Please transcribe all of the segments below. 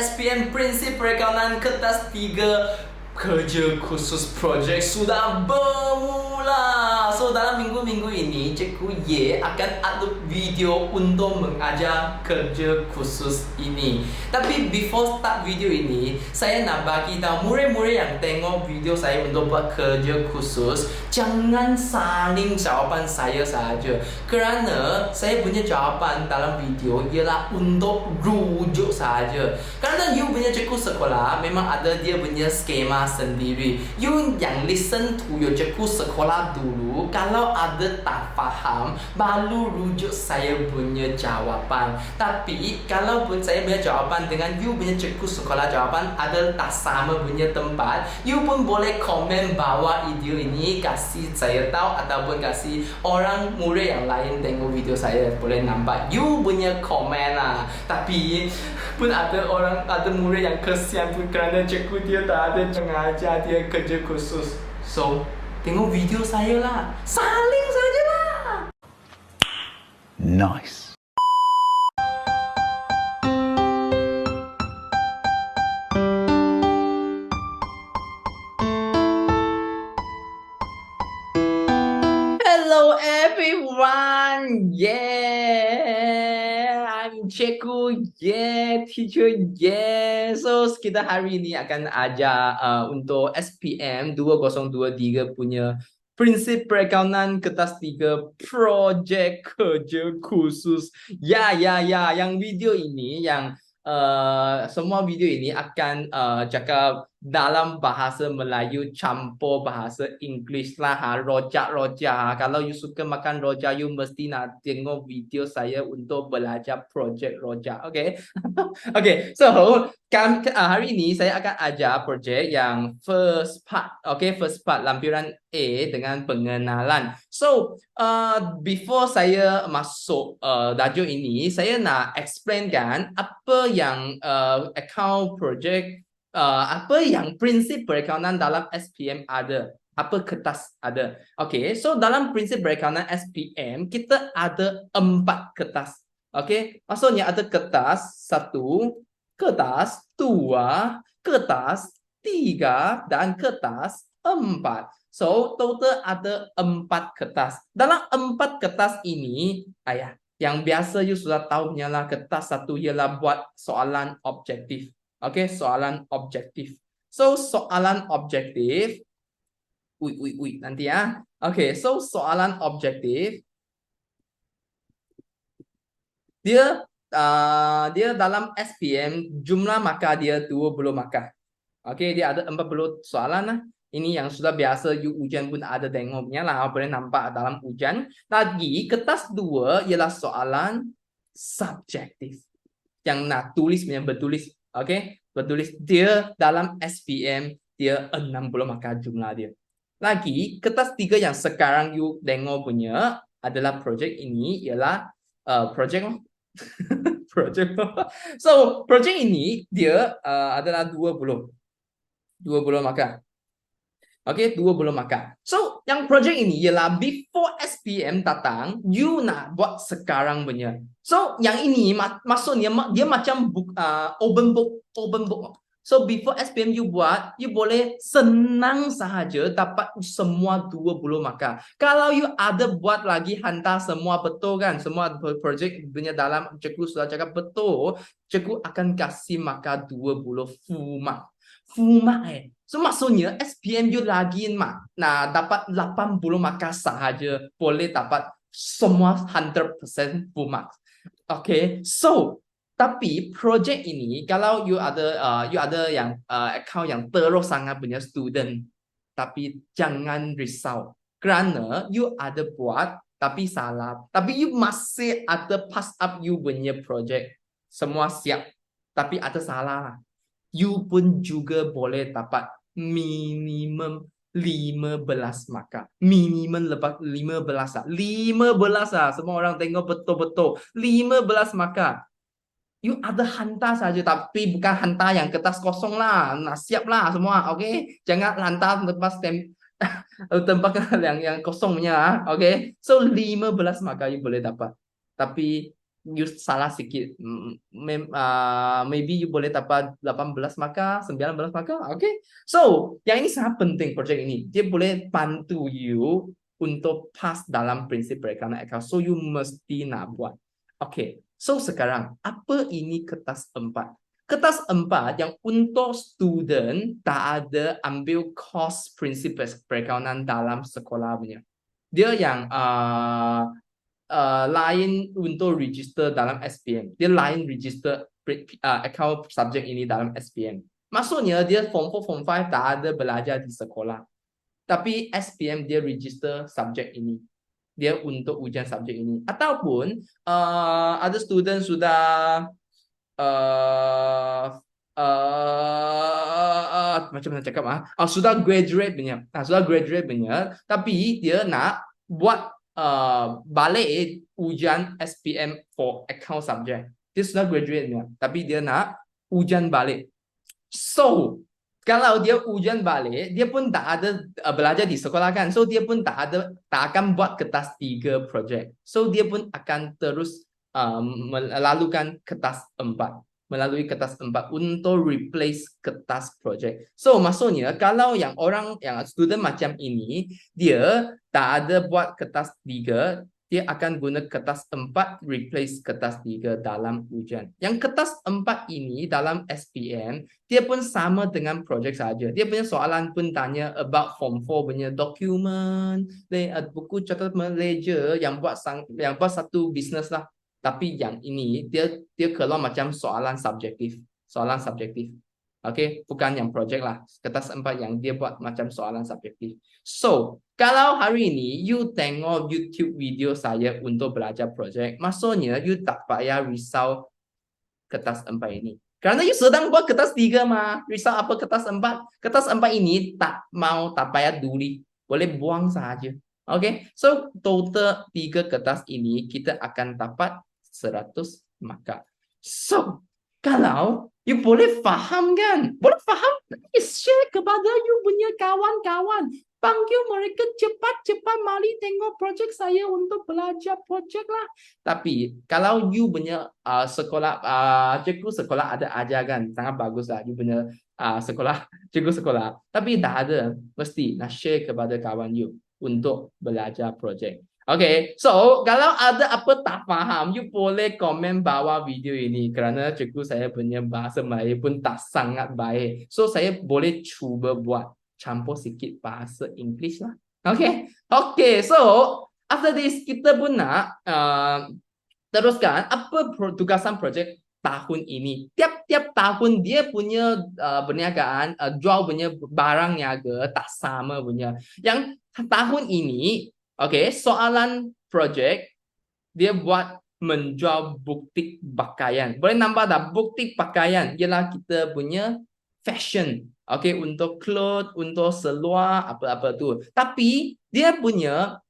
SPM Prinsip Perakaunan Kertas 3 Kerja Khusus Projek sudah bermula. So dalam minggu-minggu ini Cikgu Ye akan upload video untuk mengajar kerja khusus ini. Tapi before start video ini, saya nak bagi tahu murid-murid yang tengok video saya untuk buat kerja khusus, jangan saling jawapan saya saja. Kerana saya punya jawapan dalam video ialah untuk rujuk saja. Kerana you punya cikgu sekolah memang ada dia punya skema sendiri. You yang listen to your cikgu sekolah dulu. Kalau ada tak faham, baru rujuk saya punya jawapan. Tapi kalau pun saya punya jawapan dengan you punya cikgu sekolah jawapan ada tak sama punya tempat, you pun boleh komen bawah video ini, kasih saya tahu ataupun kasih orang murid yang lain tengok video saya boleh nampak you punya komen lah. Tapi pun ada murid yang kesian pun kerana cikgu dia tak ada mengajar dia kerja khusus. So, tengok video saya lah. Saling saja lah. Nice. Hello everyone. I'm Cikgu Ye, Teacher Ye. So kita hari ini akan ajar untuk SPM 2023 punya Prinsip Perakaunan Kertas 3 Projek Kerja Khusus. Yang video ini semua video ini akan cakap dalam bahasa Melayu campur bahasa English lah, rojak. Kalau you suka makan rojak, you mesti nak tengok video saya untuk belajar projek rojak. Okay. Okay, so hari ini saya akan ajar projek yang first part. Okay, first part lampiran A dengan pengenalan. So before saya masuk tajuk ini, saya nak explainkan apa yang account project, apa yang prinsip perakaunan dalam SPM ada, apa kertas ada. Okay, so dalam prinsip perakaunan SPM kita ada 4 kertas. Okay, maksudnya ada kertas 1, kertas 2, kertas 3 dan kertas 4. So total ada 4 kertas. Dalam 4 kertas ini, yang biasa you sudah tahu ialah kertas 1 ialah buat soalan objektif. Okay, soalan objektif. So soalan objektif, nanti ya. Okay, so soalan objektif dia dalam SPM jumlah markah dia 20 markah. Okay, dia ada 40 soalan lah. Ini yang sudah biasa you ujian pun ada tengoknya lah, boleh nampak dalam ujian. Lagi kertas 2 ialah soalan subjektif. Yang nak tulis punya bertulis. Okay, bertulis dia dalam SPM dia 60 markah jumlah dia. Lagi kertas 3 yang sekarang you tengok punya adalah projek ini ialah projek projek. So projek ini dia adalah 20 markah. Okay, 20 markah. So yang projek ini ialah before SPM datang, you nak buat sekarang punya. So yang ini maksudnya dia macam open book. So before SPM you buat, you boleh senang sahaja dapat semua 20 markah. Kalau you ada buat lagi hantar semua betul kan, semua projek punya dalam cikgu sudah cakap betul, cikgu akan kasih markah 20 full mark. So maksudnya SPM you lagi dapat 80 markah sahaja, boleh dapat semua 100% full mark. Okay, so tapi projek ini kalau you ada yang account yang terus sangat punya student, tapi jangan risau kerana you ada buat tapi salah, tapi you masih ada pass up you punya projek, semua siap tapi ada salah lah, you pun juga boleh dapat minimum 15 markah. Minimum lepas 15 lah. 15 lah. Semua orang tengok betul-betul. 15 markah. You ada hantar saja, tapi bukan hantar yang kertas kosong lah. Nah, siap lah semua. Okay? Jangan hantar tempat tempat yang kosongnya. Okay? So 15 markah you boleh dapat. Tapi you salah sikit, maybe you boleh dapat 18 markah, 19 markah. Okay, so yang ini sangat penting project ini. Dia boleh bantu you untuk pass dalam prinsip perikanan akal. So you mesti nak buat. Okay, so sekarang apa ini kertas 4? Kertas 4 yang untuk student tak ada ambil course prinsip perikanan dalam sekolah punya. Dia yang lain untuk register dalam SPM. Dia lain register account subject ini dalam SPM. Maksudnya dia form 4, form 5 tak ada belajar di sekolah. Tapi SPM dia register subjek ini. Dia untuk ujian subjek ini. Ataupun ada student sudah macam mana cakap sudah graduate punya. Sudah graduate punya, tapi dia nak buat balik ujian SPM for account subject. Dia sudah graduate punya, tapi dia nak ujian balik. So, kalau dia ujian balik, dia pun tak ada belajar di sekolah kan. So, dia pun tak akan buat kertas 3 project. So, dia pun akan terus melalukan kertas 4. Melalui kertas 4 untuk replace kertas project. So, maksudnya kalau yang student macam ini, dia tak ada buat kertas 3, dia akan guna kertas 4 replace kertas 3 dalam ujian. Yang kertas 4 ini dalam SPM, dia pun sama dengan project saja. Dia punya soalan pun tanya about form 4 punya dokumen, buku catatan ledger yang buat satu bisnes lah. Tapi yang ini dia keluar macam soalan subjektif. Soalan subjektif. Okay, bukan yang project lah. Kertas 4 yang dia buat macam soalan subjektif. So, kalau hari ini you tengok YouTube video saya untuk belajar project, maksudnya you tak payah risau kertas 4 ini. Kerana you sedang buat kertas 3 mah. Risau apa kertas 4? Kertas 4 ini tak payah duli. Boleh buang saja. Okay, so total 3 kertas ini kita akan dapat 100 markah. So, kalau you boleh faham kan? Boleh faham? Share kepada you punya kawan-kawan. Panggil mereka cepat-cepat mari tengok projek saya untuk belajar projek lah. Tapi kalau you punya sekolah, cikgu sekolah ada ajar kan, sangat bagus lah. You punya sekolah, cikgu sekolah. Tapi tak ada, mesti nak share kepada kawan you untuk belajar projek. Okay, so kalau ada apa tak faham, you boleh komen bawah video ini. Kerana cikgu saya punya bahasa Melayu pun tak sangat baik. So saya boleh cuba buat campur sikit bahasa English lah. Okay, okay. So after this kita pun nak teruskan apa tugasan projek tahun ini. Tiap-tiap tahun dia punya perniagaan, jual punya barang niaga tak sama punya. Yang tahun ini, okay, soalan projek dia buat menjual bukti pakaian. Boleh nampak tak? Bukti pakaian ialah kita punya fashion. Okay, untuk cloth, untuk seluar, apa-apa tu. Tapi dia punya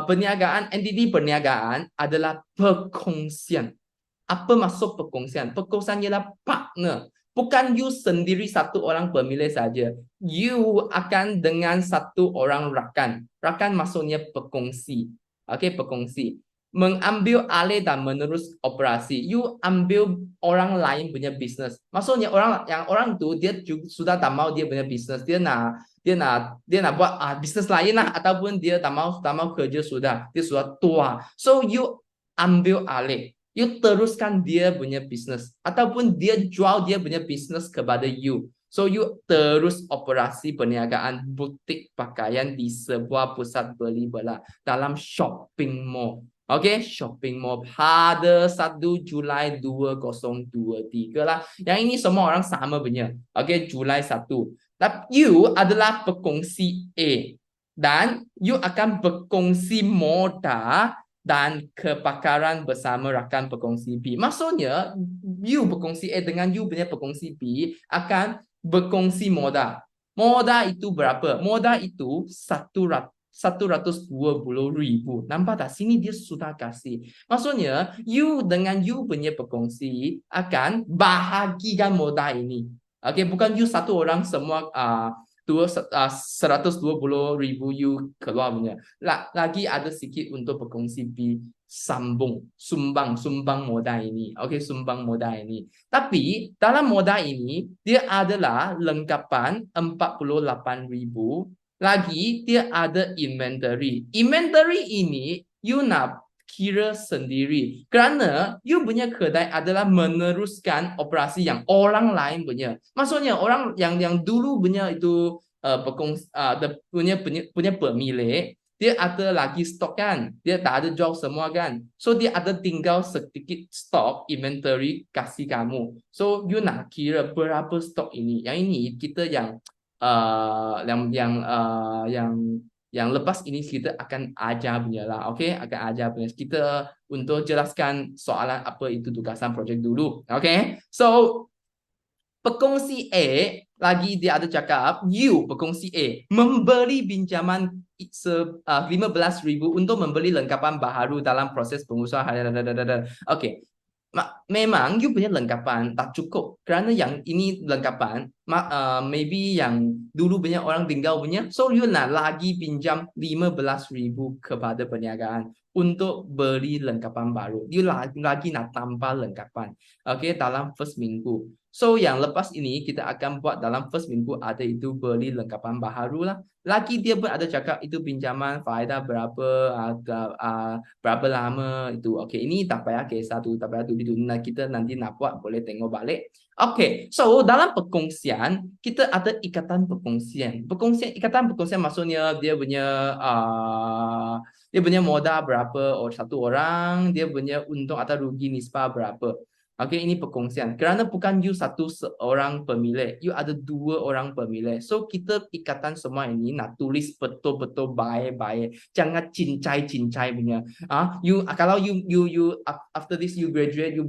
perniagaan, entiti perniagaan adalah perkongsian. Apa maksud perkongsian? Perkongsian ialah partner. Bukan you sendiri satu orang pemilik saja. You akan dengan satu orang rakan. Rakan maksudnya perkongsi. Okay, perkongsi. Mengambil alih dan menerus operasi. You ambil orang lain punya bisnes. Maksudnya orang tu dia sudah tak mau dia punya bisnes. Dia nak buat bisnes lain lah, ataupun dia tak mau kerja sudah. Dia sudah tua. So you ambil alih. You teruskan dia punya bisnes, ataupun dia jual dia punya bisnes kepada you. So you terus operasi perniagaan butik pakaian di sebuah pusat beli belah dalam shopping mall. Okay, shopping mall pada 1 Julai 2023 lah. Yang ini semua orang sama punya. Okay, Julai 1. Tapi you adalah pekongsi A. Dan you akan berkongsi modal dan kepakaran bersama rakan pekongsi B. Maksudnya, you berkongsi A dengan you punya pekongsi B akan berkongsi modal. Modal itu berapa? Modal itu 120,000. Nampak tak? Sini dia sudah kasih. Maksudnya, you dengan you punya pekongsi akan bahagikan modal ini. Okay, bukan you satu orang semua 120,000 you keluar punya. Lagi ada sikit untuk pekongsi B. sumbang modal ini. Okey, sumbang modal ini. Tapi dalam modal ini dia adalah lengkapan 48,000. Lagi dia ada inventory. Inventory ini you nak kira sendiri. Kerana you punya kedai adalah meneruskan operasi yang orang lain punya. Maksudnya orang yang dulu punya itu punya pemilik, dia ada lagi stok kan, dia tak ada jual semua kan, so dia ada tinggal sedikit stok inventory kasih kamu. So you nak kira berapa stok ini. Yang ini kita yang lepas ini kita akan ajar punya lah. Okay, akan ajar punya kita untuk jelaskan soalan apa itu tugasan projek dulu. Okay, so pekongsi A lagi dia ada cakap, you pekongsi A membeli pinjaman 15,000 untuk membeli lengkapan baharu dalam proses pengusahaan. Okey. Memang you punya lengkapan tak cukup kerana yang ini lengkapan maybe yang dulu punya orang tinggal punya, so you nak lagi pinjam 15,000 kepada perniagaan untuk beli lengkapan baru. You lagi nak tambah lengkapan. Okay, dalam first minggu. So yang lepas ini kita akan buat dalam first minggu ada itu beli lengkapan baharu lah. Lagi dia pun ada cakap itu pinjaman faedah berapa lama itu. Okey, ini tak payah kisah tu, tak payah tu kita nanti nak buat boleh tengok balik. Okey, so dalam perkongsian kita ada ikatan perkongsian. Ikatan perkongsian maksudnya dia punya modal berapa satu orang, dia punya untung atau rugi nisbah berapa. Okey, ini perkongsian. Kerana bukan you seorang pemilik, you ada 2 orang pemilik. So kita ikatan semua ini nak tulis betul-betul baik-baik. Jangan cincai-cincai punya. Kalau you after this you graduate, you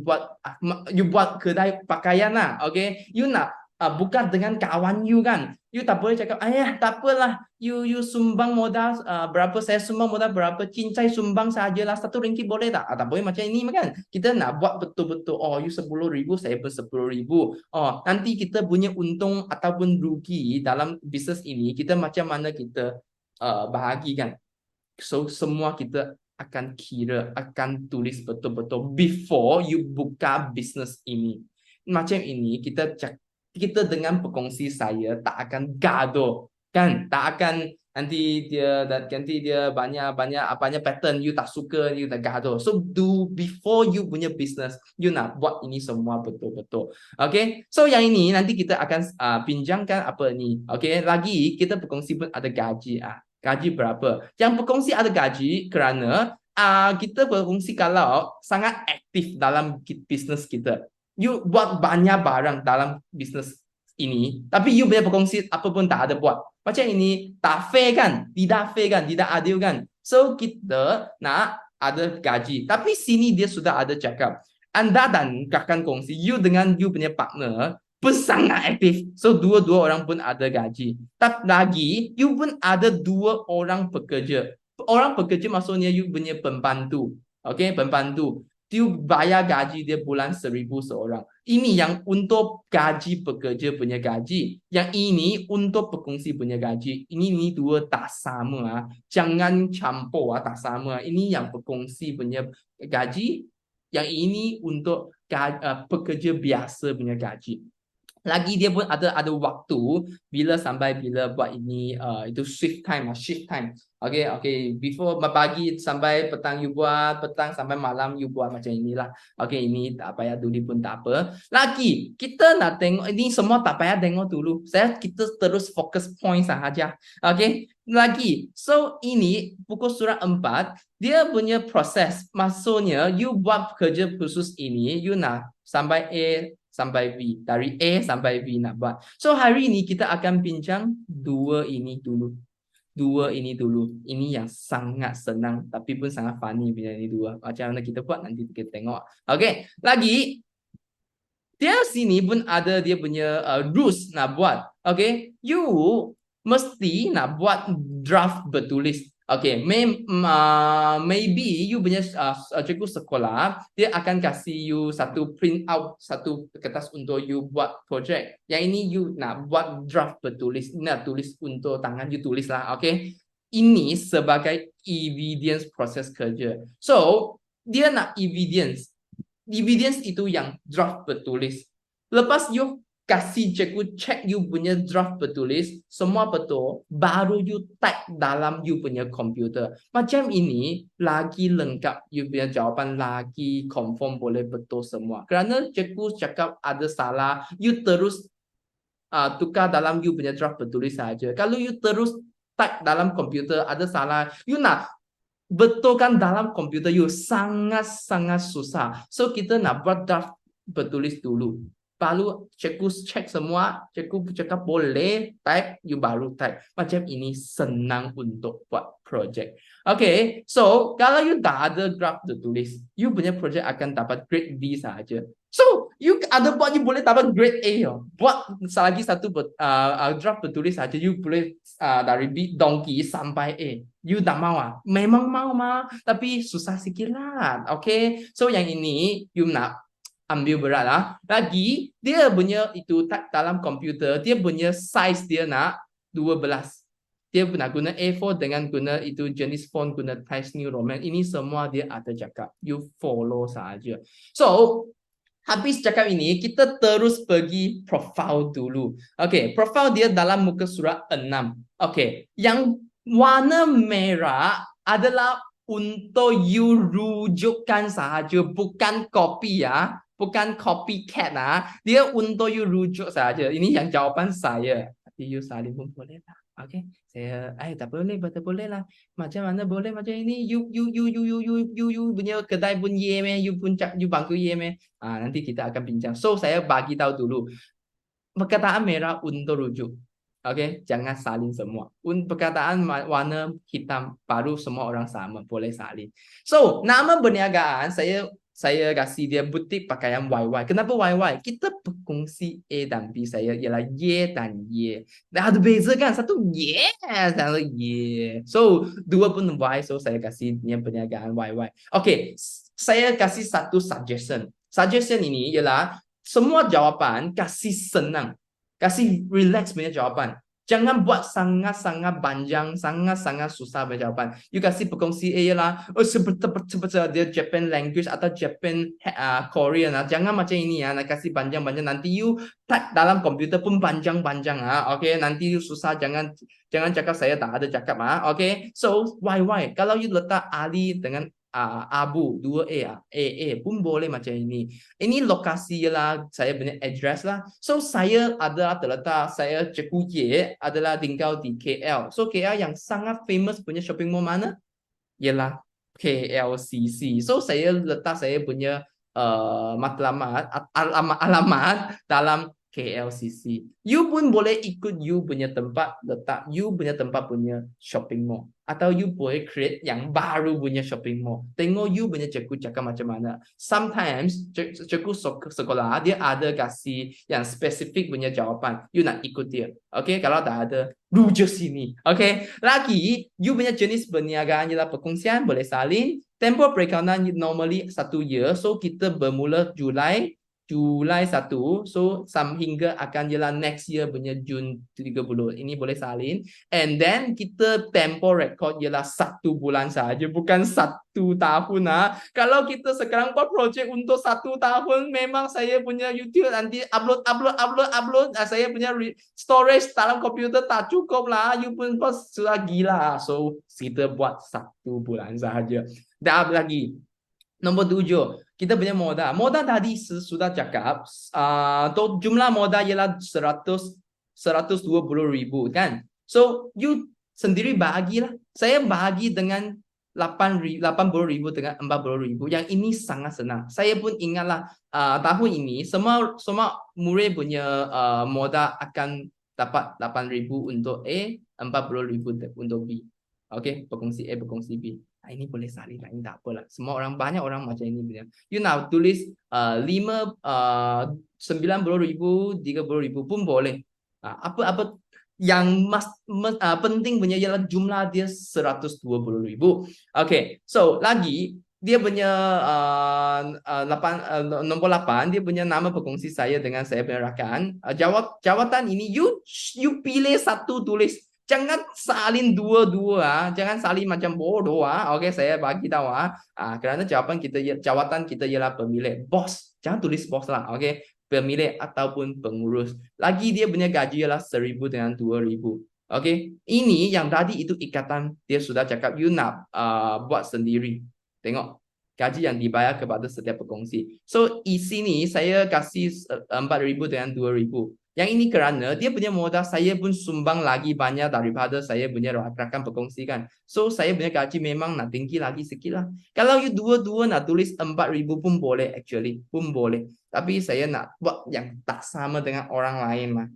buat kedai pakaian lah. Okay, you nak bukan dengan kawan you kan. You tak boleh cakap, tak apalah, you sumbang modal berapa, saya sumbang modal berapa, cincai sumbang sajalah, RM1 boleh tak? Tak boleh macam ini kan. Kita nak buat betul-betul, you 10,000, saya pun 10,000. Nanti kita punya untung ataupun rugi dalam bisnes ini, kita macam mana kita bahagikan. So semua kita akan kira, akan tulis betul-betul before you buka bisnes ini. Macam ini kita dengan pekongsi saya tak akan gaduh kan, tak akan nanti dia banyak apanya pattern you tak suka, you tak gaduh. So do before you punya business, you nak buat ini semua betul-betul. Okay, so yang ini nanti kita akan pinjamkan apa ni. Okay, lagi kita pekongsi pun ada gaji. Gaji berapa? Yang pekongsi ada gaji kerana kita pekongsi kalau sangat aktif dalam bisnes kita. You buat banyak barang dalam bisnes ini, tapi you punya perkongsi apa pun tak ada buat. Macam ini tak fair kan? Tidak fair kan? Tidak adil kan? So kita nak ada gaji. Tapi sini dia sudah ada cakap, anda dan rakan kongsi, you dengan you punya partner pun sangat aktif. So dua-dua orang pun ada gaji. Tapi lagi you pun ada 2 orang pekerja. Orang pekerja maksudnya you punya pembantu. Okay, pembantu. You bayar gaji dia bulan 1,000 seorang. Ini yang untuk gaji pekerja punya gaji. Yang ini untuk pekongsi punya gaji. Ini 2 tak sama. Jangan campur tak sama. Ini yang pekongsi punya gaji. Yang ini untuk pekerja biasa punya gaji. Lagi dia pun ada waktu bila sampai bila buat ini itu shift time. Okay, before pagi sampai petang you buat, petang sampai malam you buat macam inilah. Okay, ini tak payah dulu pun tak apa. Lagi kita nak tengok ini semua tak payah tengok dulu. Kita terus fokus point sahaja. Okay, lagi. So ini pukul surat 4 dia punya proses. Maksudnya you buat kerja khusus ini, you nak sampai A sampai V, dari A sampai V nak buat. So hari ini kita akan bincang 2 ini dulu. 2 ini dulu. Ini yang sangat senang tapi pun sangat funny bila ini 2. Macam mana kita buat nanti kita tengok. Okay, lagi dia sini pun ada dia punya rules nak buat. Okay, you mesti nak buat draft bertulis. Okay, maybe you punya cikgu sekolah dia akan kasih you satu print out, satu kertas untuk you buat projek. Yang ini you nak buat draft bertulis, nak tulis untuk tangan you tulis lah. Okay, ini sebagai evidence proses kerja. So dia nak evidence. Evidence itu yang draft bertulis. Lepas you kasih cikgu check you punya draft bertulis, semua betul, baru you type dalam you punya komputer. Macam ini, lagi lengkap you punya jawapan, lagi confirm boleh betul semua. Kerana cikgu cakap ada salah, you terus tukar dalam you punya draft bertulis saja. Kalau you terus type dalam komputer ada salah, you nak betulkan dalam komputer you sangat-sangat susah. So kita nak buat draft bertulis dulu. Baru cikgu check semua, cikgu cakap boleh type, you baru type. Macam ini senang untuk buat project. Okay, so kalau you dah ada draft bertulis, you punya project akan dapat grade B saja. So, you ada buat you boleh dapat grade A. Buat lagi satu draft bertulis saja, you boleh dari B donkey sampai A. You tak mau Memang mau tapi susah sikit lah. Okay, so yang ini you nak ambil berat lah. Lagi dia punya itu type dalam komputer, dia punya size dia nak 12. Dia nak guna A4 dengan guna itu jenis font, guna Times New Roman. Ini semua dia ada cakap. You follow saja. So habis cakap ini, kita terus pergi profile dulu. Okay, profile dia dalam muka surat 6. Okay, yang warna merah adalah untuk you rujukkan sahaja, bukan copy ya. Bukan copycat dia untuk you rujuk saja. Ini yang jawapan saya. Tapi you salin pun boleh lah. Okay, saya tak boleh, betul boleh lah. Macam mana boleh macam ini? You punya kedai pun ye meh, you pun you bangku ye meh. Nanti kita akan bincang. So saya bagi tahu dulu. Perkataan merah untuk rujuk. Okay, jangan salin semua. Perkataan warna hitam baru semua orang sama, boleh salin. So nama perniagaan saya kasih dia butik pakaian YY. Kenapa YY? Kita berkongsi A dan B saya ialah Y dan Y. Dah ada beza kan? Satu Y, satu Y. So, dua pun Y. So, saya kasih dia perniagaan YY. Okay, saya kasih satu suggestion. Suggestion ini ialah semua jawapan kasih senang. Kasih relax punya jawapan. Jangan buat sangat-sangat panjang, sangat-sangat susah berjawapan. You kasih berkongsi ialah seperti dia Japan language atau Japan Korean Jangan macam ini nak kasih panjang-panjang nanti you type dalam komputer pun panjang-panjang Okay, nanti you susah, jangan cakap saya tak ada cakap Okay, so why? Kalau you letak Ali dengan Abu 2A pun boleh macam ini. Ini lokasi lah, saya punya address lah. So saya adalah terletak, saya cikgu Y adalah tinggal di KL. So KL yang sangat famous punya shopping mall mana? Ialah KLCC. So saya letak saya punya alamat dalam KLCC. You pun boleh ikut you punya tempat letak, you punya tempat punya shopping mall. Atau you boleh create yang baru punya shopping mall. Tengok you punya cikgu cakap macam mana. Sometimes cikgu sekolah dia ada kasih yang spesifik punya jawapan. You nak ikut dia. Okay, kalau tak ada, rujuk sini. Okay, lagi you punya jenis perniagaan ialah perkongsian, boleh salin. Tempoh perikanan normally 1 year. So kita bermula Julai 1. So hingga akan ialah next year punya Jun 30. Ini boleh salin. And then kita tempoh record ialah 1 bulan saja, bukan 1 tahun Kalau kita sekarang buat projek untuk 1 tahun, memang saya punya YouTube nanti upload. Saya punya storage dalam komputer tak cukup lah. You pun sudah gila. So kita buat 1 bulan saja. Dah lagi. Nombor 7, kita punya modal. Modal tadi sudah cakap, jumlah modal ialah 120,000 kan. So, you sendiri bahagilah. Saya bahagi dengan 80,000 dengan 40,000. Yang ini sangat senang. Saya pun ingatlah tahun ini semua murid punya modal akan dapat 8,000 untuk A, 40,000 untuk B. Okay, berkongsi A, berkongsi B. Ini boleh salin lah, ini tak apalah. Semua orang, banyak orang macam ini punya. You nak tulis 90,000, 30,000 pun boleh. Apa yang penting punya ialah jumlah dia 120,000. Okay, so lagi dia punya nombor 8, dia punya nama berkongsi saya dengan saya punya rakan. Jawatan ini you pilih satu tulis. Jangan salin dua-dua, jangan salin macam bodoh Okey, saya bagi tahu kerana jawatan kita ialah pemilik, bos. Jangan tulis bos lah, okey. Pemilik ataupun pengurus. Lagi dia punya gaji ialah 1,000 dengan 2,000. Okey. Ini yang tadi itu ikatan dia sudah cakap you nak buat sendiri. Tengok gaji yang dibayar kepada setiap pekongsi. So, di sini saya kasih 4,000 dengan 2,000. Yang ini kerana dia punya modal saya pun sumbang lagi banyak daripada saya punya rakan pekongsi kan. So, saya punya gaji memang nak tinggi lagi sikit lah. Kalau you dua-dua nak tulis 4,000 pun boleh actually. Pun boleh. Tapi saya nak buat yang tak sama dengan orang lain mah.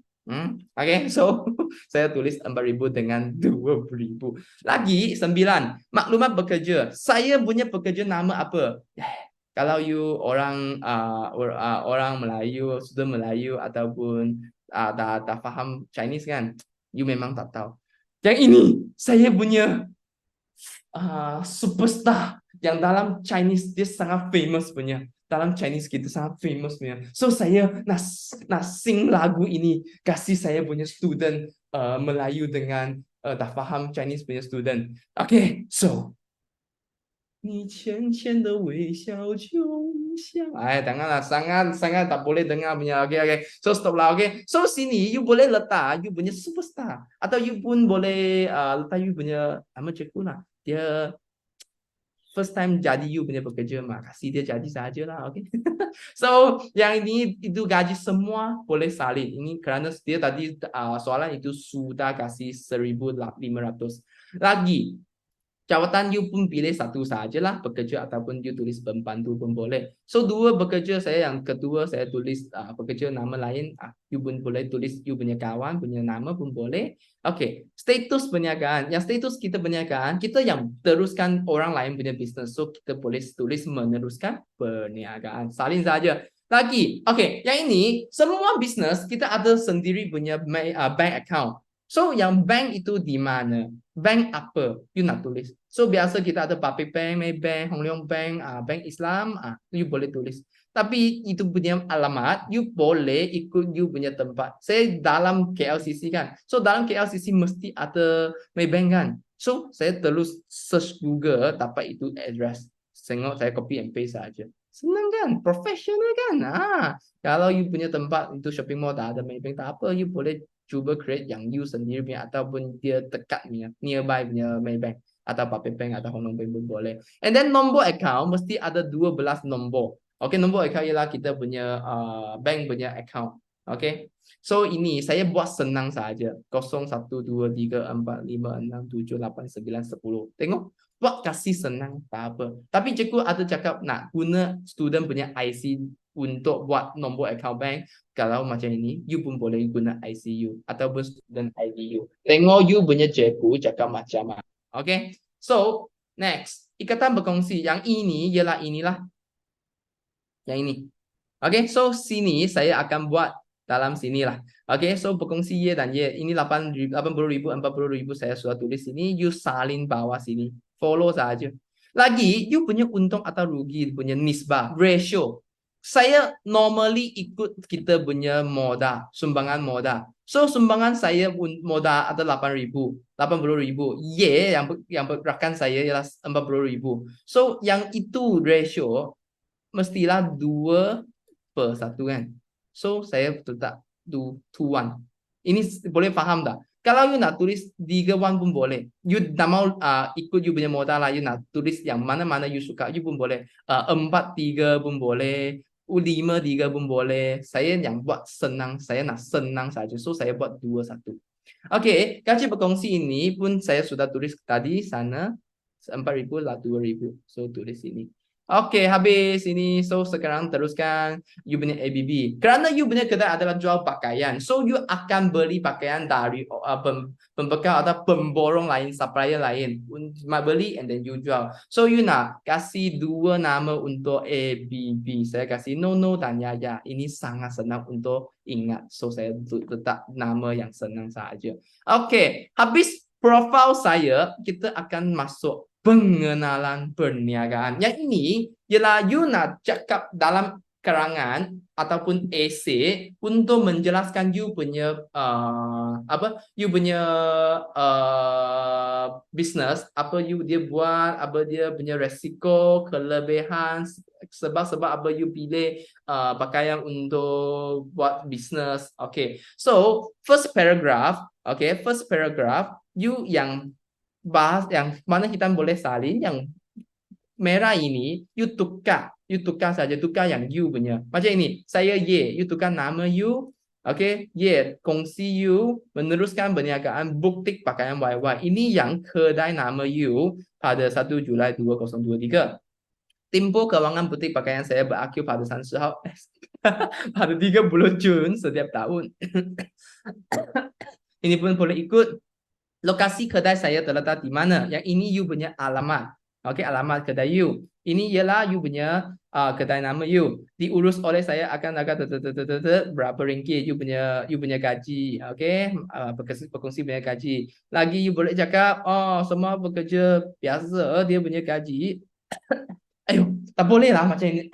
Okay, so saya tulis 4,000 dengan 2,000. Lagi 9, maklumat bekerja. Saya punya pekerja nama apa? Kalau you orang orang Melayu, sudah Melayu ataupun tak faham Chinese kan, you memang tak tahu. Yang ini saya punya superstar yang dalam Chinese dia sangat famous punya. Dalam Chinese kita sangat famous punya. So saya nak sing lagu ini kasih saya punya student Melayu dengan tak faham Chinese punya student. Okay, so 你浅浅的微笑就像 janganlah sangat tak boleh dengar punya. Okay. So stop lah. Okay. So sini you boleh letak you punya superstar atau you pun boleh letak you punya nama cikgu lah. Dia first time jadi you punya pekerja mah kasih dia jadi sajalah. Okay. So yang ini itu gaji semua boleh salin. Ini kerana dia tadi soalan itu sudah kasih 1,500. Lagi jawatan you pun pilih satu sajalah, pekerja ataupun you tulis pembantu pun boleh. So dua bekerja saya yang kedua saya tulis pekerja nama lain, you pun boleh tulis you punya kawan punya nama pun boleh. Okay, status perniagaan. Yang status kita perniagaan, kita yang teruskan orang lain punya bisnes. So kita boleh tulis meneruskan perniagaan. Salin saja. Lagi, okay, yang ini semua bisnes kita ada sendiri punya bank account. So yang bank itu di mana? Bank apa? You nak tulis. So biasa kita ada Public Bank, Maybank, Hong Leong Bank, Bank Islam, you boleh tulis. Tapi itu punya alamat, you boleh ikut you punya tempat. Saya dalam KLCC kan. So dalam KLCC mesti ada Maybank kan. So saya terus search Google dapat itu address. Tengok saya copy and paste saja. Senang kan? Professional kan? Kalau you punya tempat itu shopping mall tak ada Maybank tak apa, you boleh cuba create yang you sendiri punya ataupun dia dekat punya nearby punya Maybank atau Public Bank atau Hong Leong Bank pun boleh. And then nombor account mesti ada 12 nombor. Okay, nombor account ialah kita punya bank punya account. Okay, so ini saya buat senang saja. 0, 1, 2, 3, 4, 5, 6, 7, 8, 9, 10. Tengok, buat kasih senang tak apa. Tapi cikgu ada cakap nak guna student punya IC untuk buat nombor account bank. Kalau macam ini, you pun boleh guna ICU ataupun student IDU. Tengok you punya cikgu cakap macam mana. Okay, so next, ikatan berkongsi. Yang ini ialah inilah. Yang ini. Okay, so sini saya akan buat dalam sinilah. Okay, so berkongsi Y dan Y. Ini 80,000, 40,000 saya sudah tulis sini. You salin bawah sini. Follow saja. Lagi, you punya untung atau rugi punya nisbah, ratio. Saya normally ikut kita punya modal, sumbangan modal. So sumbangan saya modal ada 8,000, 80,000. Y yang rakan saya ialah 40,000. So yang itu ratio mestilah 2/1 kan. So saya letak 2:1. Ini boleh faham tak? Kalau you nak tulis 3:1 pun boleh. You tak mau ikut you punya modal lah. You nak tulis yang mana-mana you suka, you pun boleh. 4:3 pun boleh. 5:3 pun boleh. Saya yang buat senang. Saya nak senang saja. So saya buat 2:1. Okay, gaji berkongsi ini pun saya sudah tulis tadi sana. 4,000 lah 2,000. So tulis ini. Okay, habis ini. So sekarang teruskan you punya ABB. Kerana you punya kedai adalah jual pakaian, so you akan beli pakaian dari pembekal atau pemborong lain, supplier lain. Beli and then you jual. So you nak kasih 2 nama untuk ABB. Saya kasih No dan Yaya. Ini sangat senang untuk ingat. So saya letak nama yang senang saja. Okay, habis profil saya, kita akan masuk pengenalan perniagaan. Yang ini ialah you nak cakap dalam karangan ataupun esei untuk menjelaskan you punya you punya business, apa you dia buat, apa dia punya resiko, kelebihan, sebab apa you pilih pakaian untuk buat business. Okay, so first paragraph, you yang bahas yang mana kita boleh salin yang merah ini, you tukar saja, tukar yang you punya. Macam ini, saya Y, you tukar nama you, okay, Y, kongsi you, meneruskan perniagaan bukti pakaian YY. Ini yang kedai nama you pada 1 Julai 2023. Tempoh kewangan butik pakaian saya berakhir pada 30 pada 30 Jun setiap tahun. Ini pun boleh ikut. Lokasi kedai saya terletak di mana? Yang ini you punya alamat. Okey, alamat kedai you. Ini ialah you punya kedai nama you. Diurus oleh saya akan berapa ringgit you punya gaji. Okey, berkongsi punya gaji. Lagi you boleh cakap, oh semua pekerja biasa dia punya gaji. Ayo, tak boleh lah macam ini.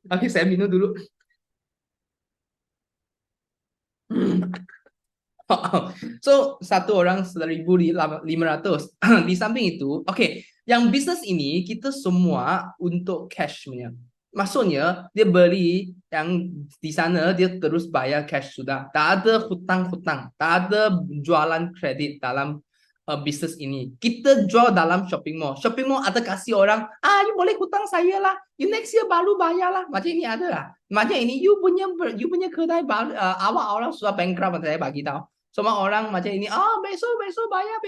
Okey, saya minum dulu. So, satu orang 1,500. Di samping itu, okay, yang bisnes ini kita semua untuk cash punya. Maksudnya, dia beli yang di sana, dia terus bayar cash sudah. Tak ada hutang-hutang, tak ada jualan kredit dalam bisnes ini. Kita jual dalam shopping mall. Shopping mall ada kasih orang, you boleh hutang saya lah. You next year baru bayar lah. Macam ini ada lah. Macam ini, you punya kedai awal-awal sudah bankrupt, saya bagi tahu. Semua orang macam ini, besok bayar,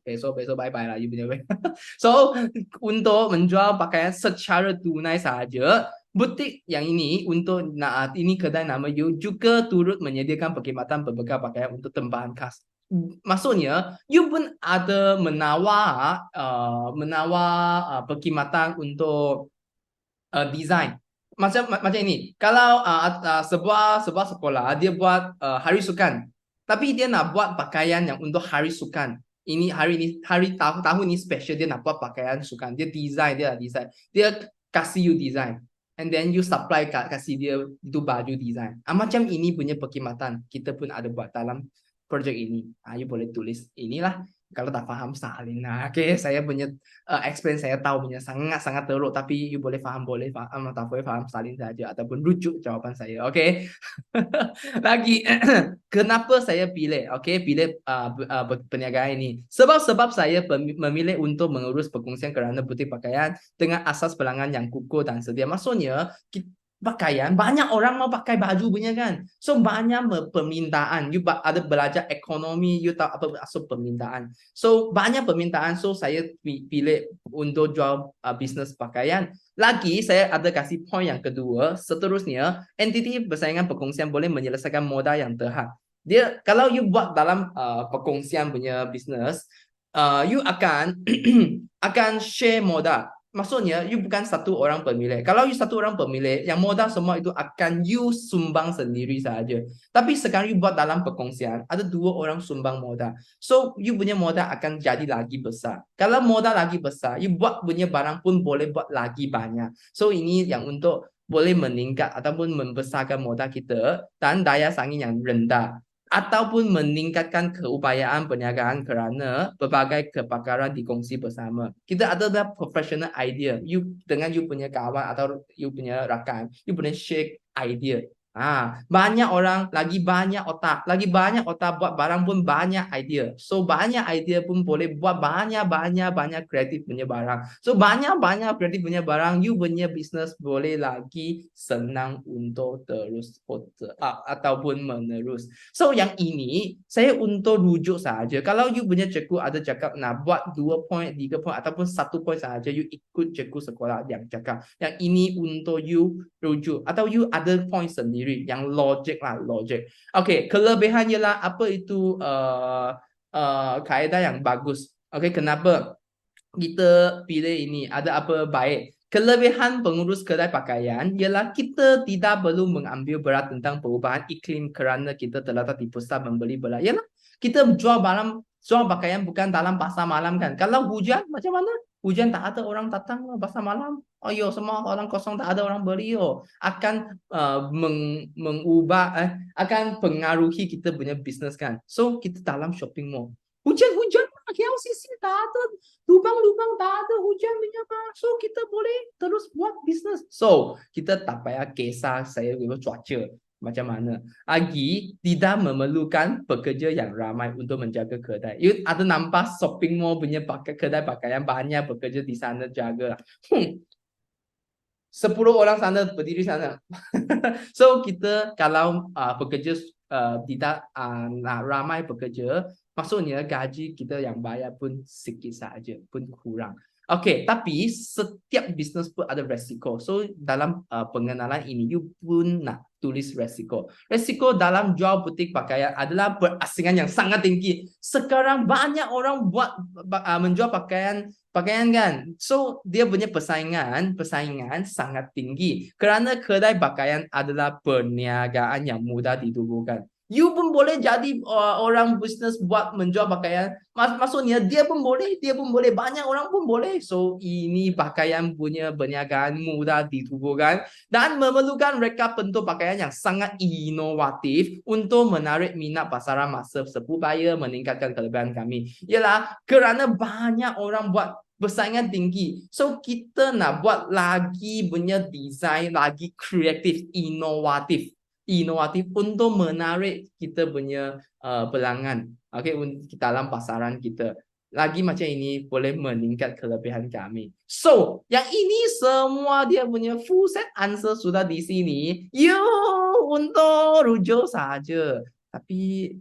besok bye-bye lah you punya. So, untuk menjual pakaian secara tunai saja, butik yang ini untuk ini kedai nama you juga turut menyediakan perkhidmatan berbekal pakaian untuk tempahan khas. Maksudnya, you pun ada menawar perkhidmatan untuk design. Macam ini, kalau sebuah sekolah dia buat hari sukan, tapi dia nak buat pakaian yang untuk hari sukan. Ini tahun ini special, dia nak buat pakaian sukan. Dia design. Dia kasih you design, and then you supply kasih dia itu baju design. Macam ini punya perkhidmatan kita pun ada buat dalam projek ini. You boleh tulis inilah. Kalau tak faham salin. Okay, saya punya explain, saya tahu punya sangat teruk, tapi you boleh faham tak boleh faham salin saja ataupun rujuk jawapan saya. Okay. Lagi kenapa saya pilih perniagaan ini? Sebab saya memilih untuk mengurus perkongsian kerana butik pakaian dengan asas pelanggan yang kukuh dan setia. Maksudnya pakaian, banyak orang mau pakai baju punya kan. So banyak permintaan. You ada belajar ekonomi, you tahu apa maksud permintaan. So banyak permintaan, so saya pilih untuk jual bisnes pakaian. Lagi saya ada kasih point yang kedua. Seterusnya, entiti persaingan perkongsian boleh menyelesaikan modal yang terhad. Dia kalau you buat dalam perkongsian punya bisnes, you akan akan share modal. Maksudnya, you bukan satu orang pemilik. Kalau you satu orang pemilik, yang modal semua itu akan you sumbang sendiri saja. Tapi sekarang you buat dalam perkongsian, ada 2 orang sumbang modal. So, you punya modal akan jadi lagi besar. Kalau modal lagi besar, you buat punya barang pun boleh buat lagi banyak. So, ini yang untuk boleh meningkat ataupun membesarkan modal kita dan daya saing yang rendah. Ataupun meningkatkan keupayaan perniagaan kerana berbagai kepakaran dikongsi bersama. Kita ada professional idea. You dengan you punya kawan atau you punya rakan, you boleh share idea. Banyak orang, lagi banyak otak buat barang pun banyak idea. So banyak idea pun boleh buat banyak kreatif punya barang. So banyak kreatif punya barang, you punya business boleh lagi senang untuk terus ataupun menerus. So yang ini saya untuk rujuk saja. Kalau you punya cikgu ada cakap nak buat 2 point, 3 point ataupun 1 point saja, you ikut cikgu sekolah yang cakap. Yang ini untuk you rujuk atau you ada point sendiri yang logik. Okay, kelebihan ialah apa itu kaedah yang bagus. Okay, kenapa kita pilih ini? Ada apa baik? Kelebihan pengurus kedai pakaian ialah kita tidak perlu mengambil berat tentang perubahan iklim kerana kita terletak di pusat membeli belah. Ialah kita jual barang Jual pakaian bukan dalam pasar malam kan. Kalau hujan macam mana? Hujan tak ada orang datang pasar malam. Oh yo, semua orang kosong, tak ada orang beli yo. Akan akan pengaruhi kita punya bisnes kan. So kita dalam shopping mall. Hujan-hujan KLCC tak ada, lubang-lubang tak ada, hujan punya. So kita boleh terus buat bisnes. So kita tak payah kisah saya cuaca macam mana. Lagi tidak memerlukan pekerja yang ramai untuk menjaga kedai. You ada nampak shopping mall punya kedai pakaian banyak pekerja di sana jaga. 10 orang sana berdiri sana. So kita kalau pekerja tidak nak ramai pekerja, maksudnya gaji kita yang bayar pun sikit saja, pun kurang. Okey, tapi setiap bisnes pun ada resiko. So dalam pengenalan ini, you pun nak tulis resiko. Resiko dalam jual butik pakaian adalah berasingan yang sangat tinggi. Sekarang banyak orang menjual pakaian kan. So dia punya persaingan sangat tinggi. Kerana kedai pakaian adalah perniagaan yang mudah ditubuhkan. You pun boleh jadi orang bisnes buat menjual pakaian. Maksudnya dia pun boleh, banyak orang pun boleh. So ini pakaian punya perniagaan mudah ditubuhkan dan memerlukan reka bentuk pakaian yang sangat inovatif untuk menarik minat pasaran masa supaya meningkatkan kelebihan kami. Ialah kerana banyak orang buat persaingan tinggi. So kita nak buat lagi punya desain lagi kreatif, inovatif untuk menarik kita punya pelanggan. Okey, dalam pasaran kita. Lagi macam ini boleh meningkat kelebihan kami. So, yang ini semua dia punya full set answer sudah di sini. You untuk rujuk saja. Tapi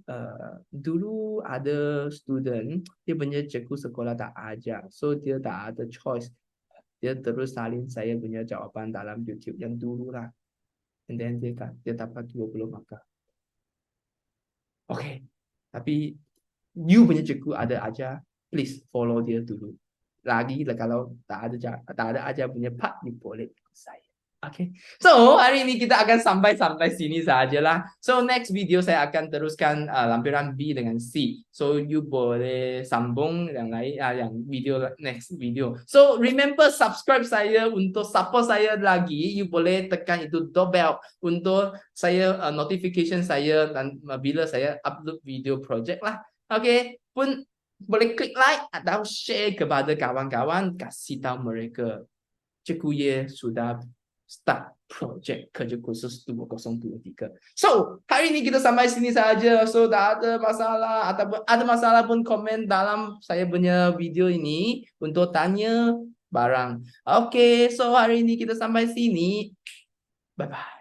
dulu ada student, dia punya cikgu sekolah tak ajar. So, dia tak ada choice. Dia terus salin saya punya jawapan dalam YouTube yang dulu lah. And then dia dapat 20 markah. Okay. Tapi you punya cikgu ada ajar, please follow dia dulu. Lagi kalau tak ada ajar punya part, you boleh ikut saya. Okay. So, hari ini kita akan sampai sini sajalah. So, next video saya akan teruskan lampiran B dengan C. So, you boleh sambung yang lain, yang next video. So, remember subscribe saya untuk support saya lagi. You boleh tekan itu doorbell untuk saya notification saya dan bila saya upload video project lah. Okay. Pun boleh klik like atau share kepada kawan-kawan, kasih tahu mereka Cikgu Ye sudah start project kerja khusus 2023. So, hari ini kita sampai sini saja. So, tak ada masalah ataupun ada masalah pun komen dalam saya punya video ini untuk tanya barang. Okay, so hari ini kita sampai sini. Bye-bye.